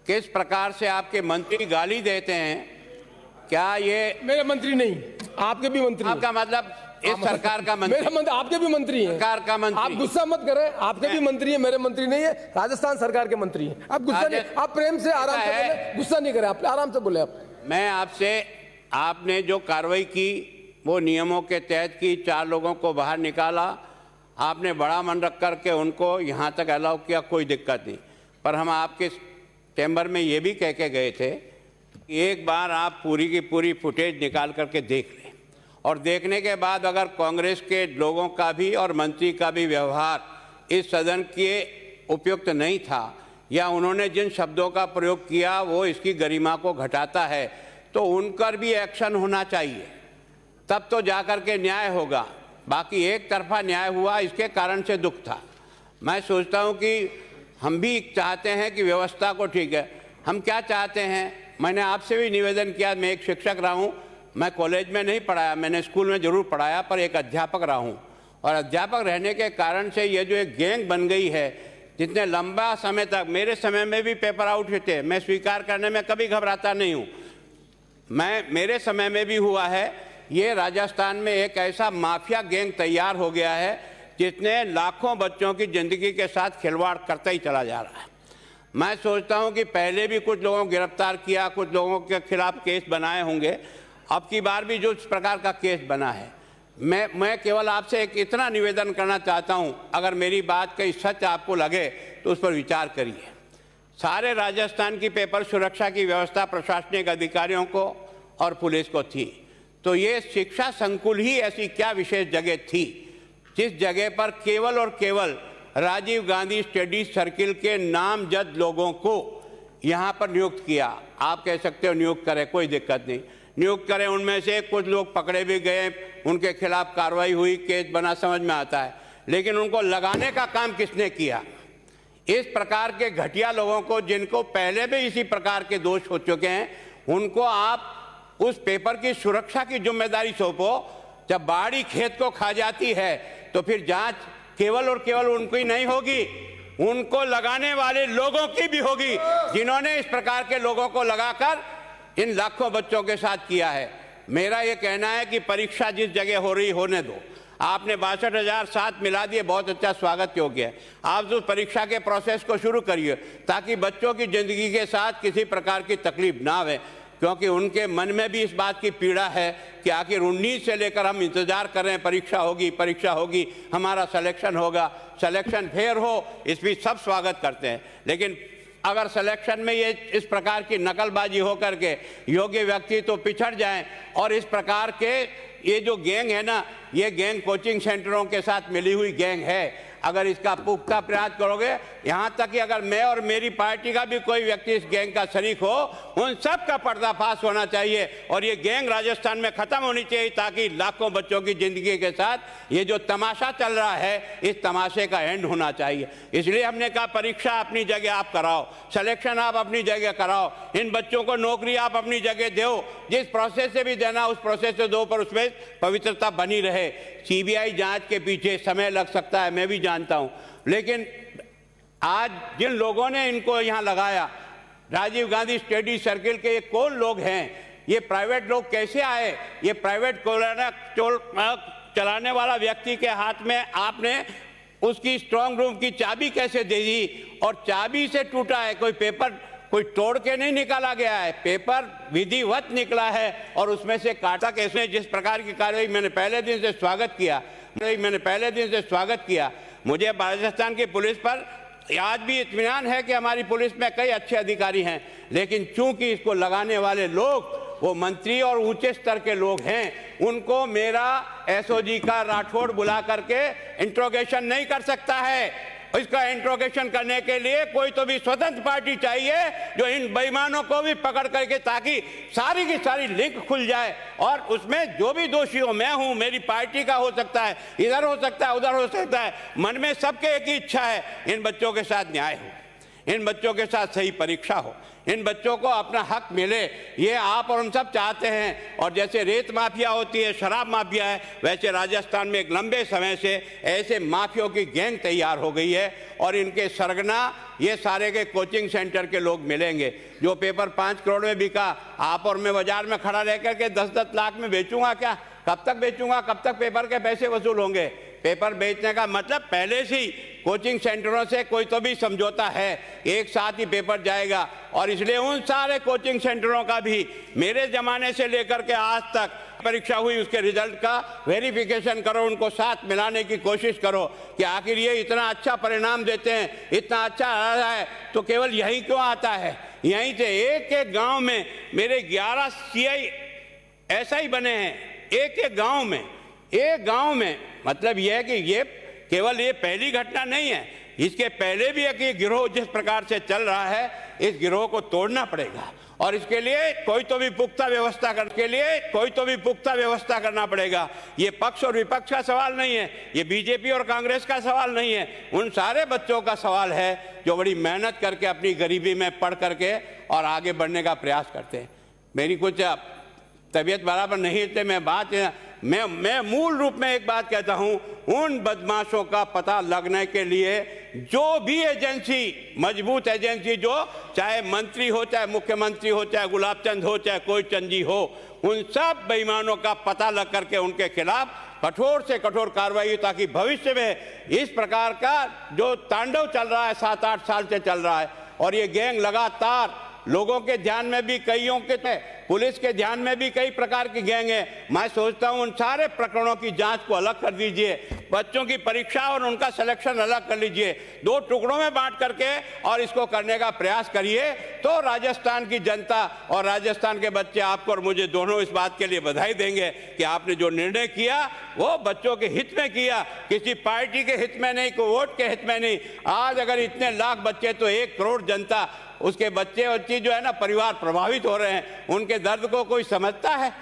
किस प्रकार से आपके मंत्री गाली देते हैं, क्या ये मेरे मंत्री नहीं, आपके भी मंत्री हैं। आपका मतलब इस सरकार का मंत्री? मेरे मंत्री, आपके भी मंत्री हैं। सरकार का मंत्री। आप गुस्सा मत करें, आपके भी मंत्री हैं, मेरे मंत्री नहीं है, राजस्थान सरकार के मंत्री हैं। आप गुस्सा नहीं, आप प्रेम से आराम से बोले, गुस्सा नहीं करें, आप आराम से बोले। आप मैं आपसे, आपने जो कार्रवाई की वो नियमों के तहत की, 4 लोगों को बाहर निकाला, आपने बड़ा मन रख करके उनको यहाँ तक अलाउ किया, कोई दिक्कत नहीं। पर हम आपके चैम्बर में ये भी कह के गए थे कि एक बार आप पूरी की पूरी फुटेज निकाल करके देख लें, और देखने के बाद अगर कांग्रेस के लोगों का भी और मंत्री का भी व्यवहार इस सदन के उपयुक्त नहीं था, या उन्होंने जिन शब्दों का प्रयोग किया वो इसकी गरिमा को घटाता है, तो उन पर भी एक्शन होना चाहिए, तब तो जाकर के न्याय होगा। बाकी एक तरफा न्याय हुआ, इसके कारण से दुख था। मैं सोचता हूं कि हम भी चाहते हैं कि व्यवस्था को ठीक है। हम क्या चाहते हैं, मैंने आपसे भी निवेदन किया, मैं एक शिक्षक रहा हूं, मैं कॉलेज में नहीं पढ़ाया, मैंने स्कूल में ज़रूर पढ़ाया, पर एक अध्यापक रहा हूं, और अध्यापक रहने के कारण से ये जो एक गैंग बन गई है, जितने लंबा समय तक, मेरे समय में भी पेपर आउट होते, मैं स्वीकार करने में कभी घबराता नहीं हूँ, मेरे समय में भी हुआ है। ये राजस्थान में एक ऐसा माफिया गैंग तैयार हो गया है जिसने लाखों बच्चों की ज़िंदगी के साथ खिलवाड़ करता ही चला जा रहा है। मैं सोचता हूं कि पहले भी कुछ लोगों को गिरफ्तार किया, कुछ लोगों के खिलाफ केस बनाए होंगे, अब की बार भी जो इस प्रकार का केस बना है, मैं केवल आपसे एक इतना निवेदन करना चाहता हूं, अगर मेरी बात कहीं सच आपको लगे तो उस पर विचार करिए। सारे राजस्थान की पेपर सुरक्षा की व्यवस्था प्रशासनिक अधिकारियों को और पुलिस को थी, तो ये शिक्षा संकुल ही ऐसी क्या विशेष जगह थी जिस जगह पर केवल और केवल राजीव गांधी स्टडी सर्किल के नामजद लोगों को यहाँ पर नियुक्त किया। आप कह सकते हो नियुक्त करें, कोई दिक्कत नहीं, नियुक्त करें, उनमें से कुछ लोग पकड़े भी गए, उनके खिलाफ कार्रवाई हुई, केस बना, समझ में आता है, लेकिन उनको लगाने का काम किसने किया? इस प्रकार के घटिया लोगों को, जिनको पहले भी इसी प्रकार के दोष हो चुके हैं, उनको आप उस पेपर की सुरक्षा की जिम्मेदारी सौंपो। जब बाड़ी खेत को खा जाती है तो फिर जांच केवल और केवल उनकी नहीं होगी, उनको लगाने वाले लोगों की भी होगी, जिन्होंने इस प्रकार के लोगों को लगाकर इन लाखों बच्चों के साथ किया है। मेरा ये कहना है कि परीक्षा जिस जगह हो रही होने दो। आपने 62,007 मिला दिए, बहुत अच्छा, स्वागत योग्य है। आप उस परीक्षा के प्रोसेस को शुरू करिए ताकि बच्चों की जिंदगी के साथ किसी प्रकार की तकलीफ ना आवे, क्योंकि उनके मन में भी इस बात की पीड़ा है कि आखिर 19 से लेकर हम इंतजार कर रहे हैं, परीक्षा होगी, हमारा सिलेक्शन होगा, सिलेक्शन फेयर हो, इस भी सब स्वागत करते हैं। लेकिन अगर सिलेक्शन में ये इस प्रकार की नकलबाजी हो करके योग्य व्यक्ति तो पिछड़ जाएं, और इस प्रकार के ये जो गैंग है ना, ये गैंग कोचिंग सेंटरों के साथ मिली हुई गैंग है। अगर इसका पुख्ता प्रयास करोगे, यहाँ तक कि अगर मैं और मेरी पार्टी का भी कोई व्यक्ति इस गैंग का शरीक हो, उन सब का पर्दाफाश होना चाहिए और ये गैंग राजस्थान में खत्म होनी चाहिए, ताकि लाखों बच्चों की जिंदगी के साथ ये जो तमाशा चल रहा है, इस तमाशे का एंड होना चाहिए। इसलिए हमने कहा परीक्षा अपनी जगह आप कराओ, सिलेक्शन आप अपनी जगह कराओ, इन बच्चों को नौकरी आप अपनी जगह दो, जिस प्रोसेस से भी देना उस प्रोसेस से दो, पर उसमें पवित्रता बनी रहे। सीबीआई जांच के पीछे समय लग सकता है, मैं भी जानता हूं, लेकिन आज जिन लोगों ने इनको यहां लगाया, राजीव गांधी स्टडी सर्किल के ये कौन लोग हैं? ये प्राइवेट लोग कैसे आए? ये प्राइवेट चलाने वाला व्यक्ति के हाथ में आपने उसकी स्ट्रांग रूम की चाबी कैसे दे दी? और चाबी से टूटा है, कोई पेपर कोई तोड़ के नहीं निकाला गया है, पेपर विधिवत निकला है, और उसमें से काटा कैसे? जिस प्रकार की कार्रवाई मैंने पहले दिन से स्वागत किया, मुझे राजस्थान की पुलिस पर आज भी इत्मीनान है कि हमारी पुलिस में कई अच्छे अधिकारी हैं, लेकिन चूंकि इसको लगाने वाले लोग वो मंत्री और ऊंचे स्तर के लोग हैं, उनको मेरा एसओजी का राठौड़ बुला करके इंट्रोगेशन नहीं कर सकता है। इसका इंट्रोगेशन करने के लिए कोई तो भी स्वतंत्र पार्टी चाहिए जो इन बेईमानों को भी पकड़ करके, ताकि सारी की सारी लिंक खुल जाए, और उसमें जो भी दोषी हो, मैं हूं, मेरी पार्टी का हो सकता है, इधर हो सकता है, उधर हो सकता है, मन में सबके एक ही इच्छा है, इन बच्चों के साथ न्याय हो, इन बच्चों के साथ सही परीक्षा हो, इन बच्चों को अपना हक मिले, ये आप और हम सब चाहते हैं। और जैसे रेत माफिया होती है, शराब माफिया है, वैसे राजस्थान में एक लंबे समय से ऐसे माफियों की गैंग तैयार हो गई है और इनके सरगना ये सारे के कोचिंग सेंटर के लोग मिलेंगे। जो पेपर 5 करोड़ में बिका, आप और मैं बाजार में खड़ा रह करके 10-10 लाख में बेचूंगा क्या? कब तक बेचूंगा? कब तक पेपर के पैसे वसूल होंगे? पेपर बेचने का मतलब पहले से ही कोचिंग सेंटरों से कोई तो भी समझौता है, एक साथ ही पेपर जाएगा। और इसलिए उन सारे कोचिंग सेंटरों का भी मेरे ज़माने से लेकर के आज तक परीक्षा हुई, उसके रिजल्ट का वेरिफिकेशन करो, उनको साथ मिलाने की कोशिश करो कि आखिर ये इतना अच्छा परिणाम देते हैं, इतना अच्छा आ रहा है, तो केवल यही क्यों आता है? यहीं से एक एक गाँव में मेरे 11 CI ऐसा ही बने हैं, एक एक गाँव में, एक गांव में। मतलब यह है कि ये केवल ये पहली घटना नहीं है, इसके पहले भी एक ये गिरोह जिस प्रकार से चल रहा है, इस गिरोह को तोड़ना पड़ेगा और इसके लिए कोई तो भी पुख्ता व्यवस्था करना पड़ेगा। ये पक्ष और विपक्ष का सवाल नहीं है, ये बीजेपी और कांग्रेस का सवाल नहीं है, उन सारे बच्चों का सवाल है जो बड़ी मेहनत करके अपनी गरीबी में पढ़ करके और आगे बढ़ने का प्रयास करते हैं। मेरी कुछ तबीयत बराबर नहीं थे, मैं मूल रूप में एक बात कहता हूं, उन बदमाशों का पता लगने के लिए जो भी एजेंसी, मजबूत एजेंसी, जो चाहे मंत्री हो, चाहे मुख्यमंत्री हो, चाहे गुलाब चंद हो, चाहे कोई चंद जी हो, उन सब बेईमानों का पता लग करके उनके खिलाफ कठोर से कठोर कार्रवाई, ताकि भविष्य में इस प्रकार का जो तांडव चल रहा है 7-8 साल से चल रहा है, और ये गैंग लगातार लोगों के ध्यान में भी कईयों के, पुलिस के ध्यान में भी कई प्रकार की गैंग है। मैं सोचता हूं उन सारे प्रकरणों की जांच को अलग कर दीजिए, बच्चों की परीक्षा और उनका सिलेक्शन अलग कर लीजिए, 2 टुकड़ों में बांट करके और इसको करने का प्रयास करिए, तो राजस्थान की जनता और राजस्थान के बच्चे आपको और मुझे दोनों इस बात के लिए बधाई देंगे कि आपने जो निर्णय किया वो बच्चों के हित में किया, किसी पार्टी के हित में नहीं, कोई वोट के हित में नहीं। आज अगर इतने लाख बच्चे, तो 1 करोड़ जनता, उसके बच्चे बच्ची जो है ना, परिवार प्रभावित हो रहे हैं, उनके दर्द को कोई समझता है?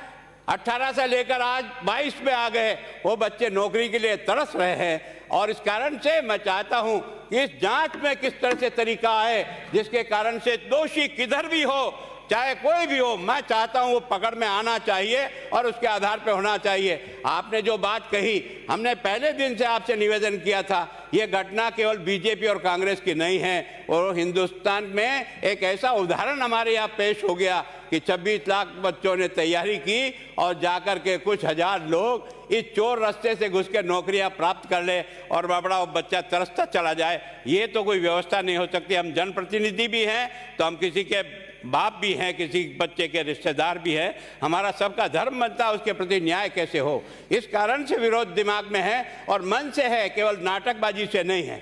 18 से लेकर आज 22 में आ गए, वो बच्चे नौकरी के लिए तरस रहे हैं। और इस कारण से मैं चाहता हूं कि इस जांच में किस तरह से तरीका आए जिसके कारण से दोषी किधर भी हो, चाहे कोई भी हो, मैं चाहता हूं वो पकड़ में आना चाहिए और उसके आधार पर होना चाहिए। आपने जो बात कही, हमने पहले दिन से आपसे निवेदन किया था, ये घटना केवल बीजेपी और कांग्रेस की नहीं है, और हिंदुस्तान में एक ऐसा उदाहरण हमारे यहाँ पेश हो गया कि 26 लाख बच्चों ने तैयारी की और जाकर के कुछ हजार लोग इस चोर रास्ते से घुस के नौकरियां प्राप्त कर ले और बड़ा बच्चा तरसता चला जाए। ये तो कोई व्यवस्था नहीं हो सकती। हम जनप्रतिनिधि भी हैं, तो हम किसी के बाप भी हैं, किसी बच्चे के रिश्तेदार भी हैं, हमारा सबका धर्म बनता है उसके प्रति न्याय कैसे हो। इस कारण से विरोध दिमाग में है और मन से है, केवल नाटकबाजी से नहीं है।